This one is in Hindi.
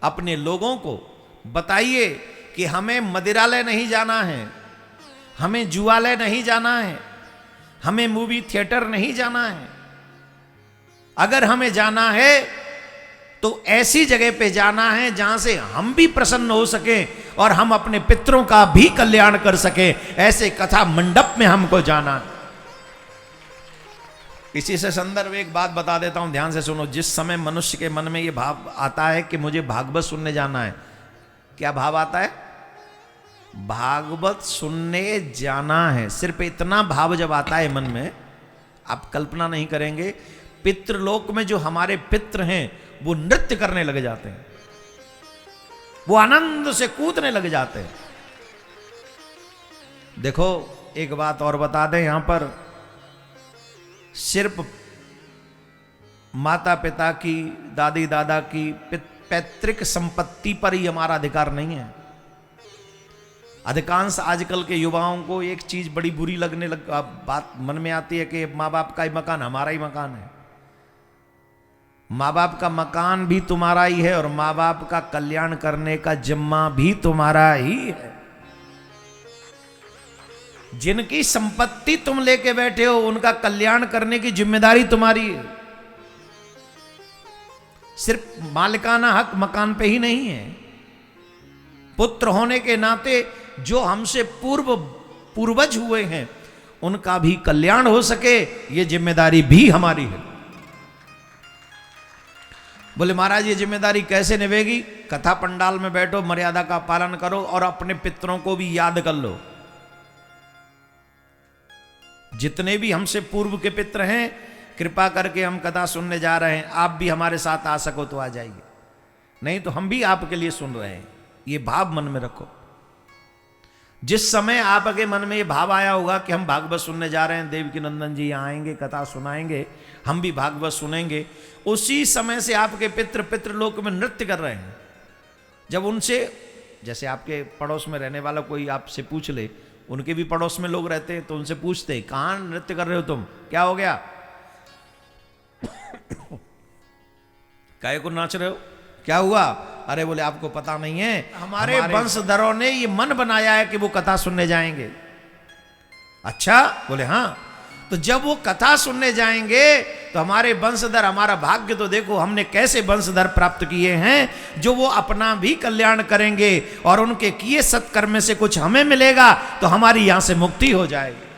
अपने लोगों को बताइए कि हमें मदिरालय नहीं जाना है, हमें जुआलय नहीं जाना है, हमें मूवी थिएटर नहीं जाना है। अगर हमें जाना है तो ऐसी जगह पे जाना है जहां से हम भी प्रसन्न हो सके और हम अपने पितरों का भी कल्याण कर सके। ऐसे कथा मंडप में हमको जाना है। इसी से संदर्भ एक बात बता देता हूं, ध्यान से सुनो। जिस समय मनुष्य के मन में यह भाव आता है कि मुझे भागवत सुनने जाना है, क्या भाव आता है? भागवत सुनने जाना है। सिर्फ इतना भाव जब आता है मन में, आप कल्पना नहीं करेंगे, पितृलोक में जो हमारे पितृ हैं वो नृत्य करने लग जाते हैं, वो आनंद से कूदने लग जाते हैं। देखो एक बात और बता दें, यहां पर सिर्फ माता पिता की, दादी दादा की पैतृक संपत्ति पर ही हमारा अधिकार नहीं है। अधिकांश आजकल के युवाओं को एक चीज बड़ी बुरी लगने लग बात मन में आती है कि माँ बाप का ही मकान हमारा ही मकान है। माँ बाप का मकान भी तुम्हारा ही है और माँ बाप का कल्याण करने का जिम्मा भी तुम्हारा ही है। जिनकी संपत्ति तुम लेके बैठे हो उनका कल्याण करने की जिम्मेदारी तुम्हारी है। सिर्फ मालिकाना हक मकान पे ही नहीं है, पुत्र होने के नाते जो हमसे पूर्वज हुए हैं उनका भी कल्याण हो सके, ये जिम्मेदारी भी हमारी है। बोले महाराज ये जिम्मेदारी कैसे निभेगी? कथा पंडाल में बैठो, मर्यादा का पालन करो और अपने पितरों को भी याद कर लो। जितने भी हमसे पूर्व के पितर हैं, कृपा करके हम कथा सुनने जा रहे हैं, आप भी हमारे साथ आ सको तो आ जाइए, नहीं तो हम भी आपके लिए सुन रहे हैं। ये भाव मन में रखो। जिस समय आपके मन में ये भाव आया होगा कि हम भागवत सुनने जा रहे हैं, देवकी नंदन जी यहाँ आएंगे, कथा सुनाएंगे, हम भी भागवत सुनेंगे, उसी समय से आपके पितृलोक में नृत्य कर रहे हैं। जब उनसे, जैसे आपके पड़ोस में रहने वाला कोई आपसे पूछ ले, उनके भी पड़ोस में लोग रहते हैं, तो उनसे पूछते कहाँ नृत्य कर रहे हो तुम, क्या हो गया, काहे को नाच रहे हो, क्या हुआ? अरे बोले आपको पता नहीं है, हमारे वंशधरों ने ये मन बनाया है कि वो कथा सुनने जाएंगे। अच्छा, बोले हाँ। तो जब वो कथा सुनने जाएंगे तो हमारे वंशधर, हमारा भाग्य तो देखो हमने कैसे वंशधर प्राप्त किए हैं जो वो अपना भी कल्याण करेंगे और उनके किए सत्कर्म से कुछ हमें मिलेगा तो हमारी यहां से मुक्ति हो जाएगी।